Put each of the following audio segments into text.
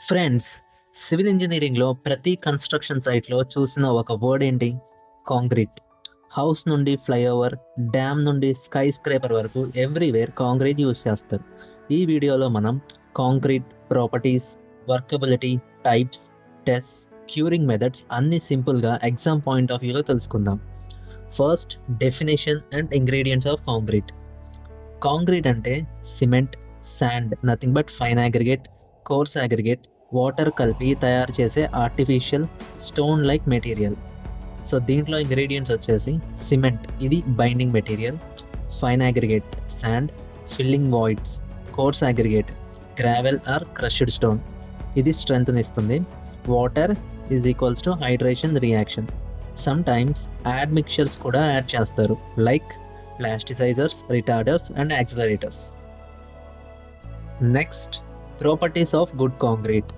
Friends, civil ఇంజినీరింగ్‌లో ప్రతి construction సైట్‌లో చూసిన ఒక వర్డ్ ఏంటి? కాంక్రీట్. హౌస్ నుండి ఫ్లైఓవర్, డ్యామ్ నుండి స్కై స్క్రేపర్ వరకు ఎవ్రీవేర్ కాంక్రీట్ యూజ్ చేస్తారు. ఈ వీడియోలో మనం concrete properties, workability, types, tests, curing methods అన్నీ సింపుల్‌గా ఎగ్జామ్ పాయింట్ ఆఫ్ వ్యూలో తెలుసుకుందాం. First, definition and ingredients of concrete. Concrete అంటే cement, sand, nothing but fine aggregate, coarse aggregate, water కలిపి తయారు చేసే artificial stone like material. So దీంట్లో ingredients వచ్చేసి సిమెంట్, ఇది binding material. Fine aggregate sand, filling voids. Coarse aggregate gravel or crushed stone, ఇది స్ట్రెంగ్త్ని ఇస్తుంది. Water is equals to hydration reaction. Some times admixtures కూడా యాడ్ చేస్తారు, like plasticizers, retarders and accelerators. Next, properties of good concrete.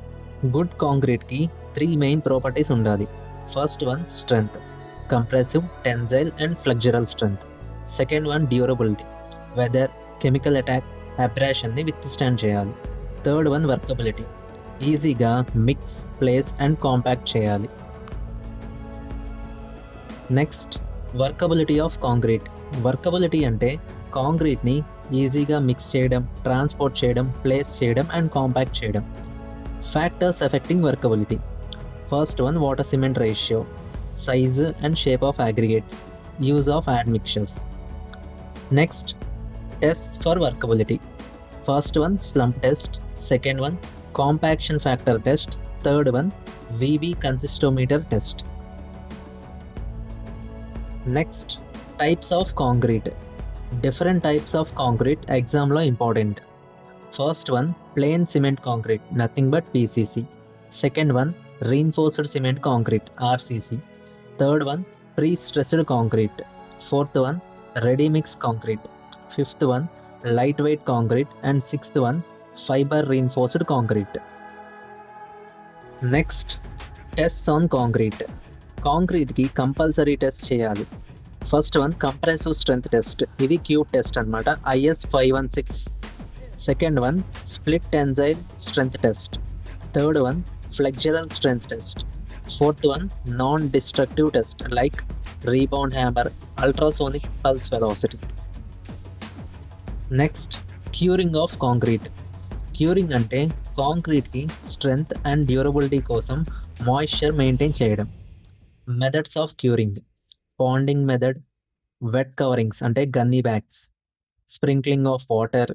Good కాంక్రీట్కి 3 main properties ఉండాలి. First one, strength, compressive, tensile and flexural strength. Second one, durability, weather, chemical attack, అబ్రాషన్ని withstand చేయాలి. Third one, workability, ఈజీగా mix, place and compact చేయాలి. Next, workability of concrete. Workability అంటే కాంక్రీట్ని ఈజీగా mix చేయడం, transport చేయడం, ప్లేస్ చేయడం అండ్ కాంపాక్ట్ చేయడం. Factors affecting workability. First one, water cement ratio, size and shape of aggregates, use of admixtures. Next, test for workability. First one, slump test. Second one, compaction factor test. Third one, Vee-Bee consistometer test. Next, types of concrete. Different types of concrete ఎగ్జామ్లో important. First one, plain cement concrete, nothing but PCC. Second one, reinforced cement concrete, RCC. Third one, prestressed concrete. Fourth one, ready mix concrete. Fifth one, lightweight concrete and sixth one, fibre reinforced concrete. Next, tests on concrete. కాంక్రీట్కి compulsory test చేయాలి. First one, compressive strength test, ఇది cube test అనమాట, IS 516. Second one, split tensile strength test. Third one, flexural strength test. Fourth one, non destructive test like rebound hammer, ultrasonic pulse velocity. Next, curing of concrete. Curing అంటే కాంక్రీట్కి strength and durability కోసం moisture maintain చేయడం. Methods of curing: ponding method, wet coverings అంటే gunny bags, sprinkling of water,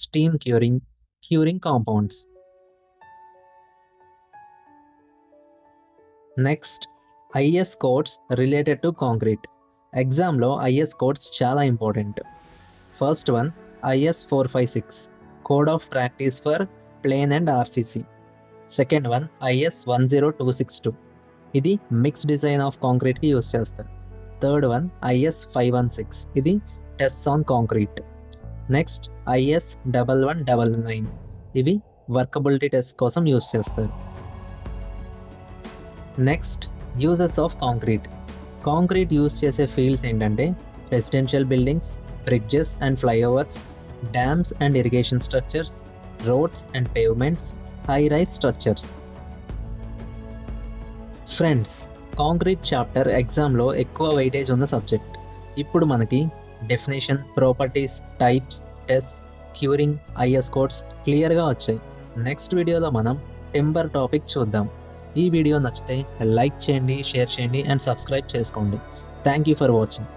steam curing, curing compounds. Next, IS codes related to concrete. ఎగ్జామ్లో IS codes చాలా important. First one, IS 456, code of practice for plain and RCC. Second one, IS 10262, ఇది mix design of కాంక్రీట్కి use చేస్తారు. Third one, IS 516, ఇది test on concrete. Next, IS 1199, ఇవి workability test కోసం use చేస్తారు. Next, uses of concrete. Concrete use చేసే fields ఏంటంటే residential buildings, bridges and flyovers, dams and irrigation structures, roads and pavements, high rise structures. Friends, concrete chapter ఎగ్జామ్లో ఎక్కువ weightage ఉన్న subject. ఇప్పుడు మనకి definition, properties, types, test, curing, IS codes క్లియర్గా వచ్చాయి. Next వీడియోలో మనం టింబర్ టాపిక్ చూద్దాం. ఈ వీడియో నచ్చితే లైక్ చేయండి, షేర్ చేయండి అండ్ సబ్స్క్రైబ్ చేసుకోండి. Thank you for watching.